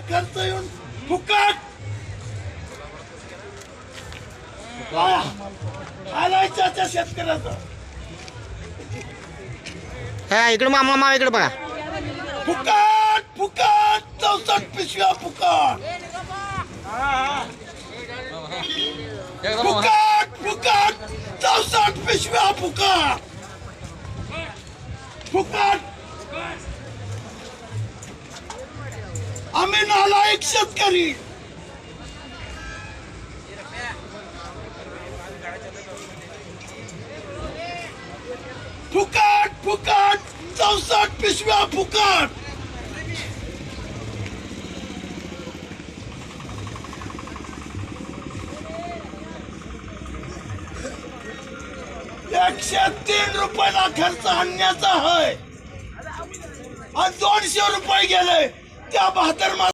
खर्च येऊन फुकट आलायच्या त्या शेतकऱ्याचं हा इकडे मामा इकडे बघा. फुकट फुकट 64 पिशव्या फुकट फुकट फुकट 64 पिशव्या फुकट फुकट. आम्ही नालायक शेतकरी फुकट फुकट 64 पिशव्या फुकट. ₹103 खर्च आणण्याचा आहे आणि 200 रुपये गेले त्या 72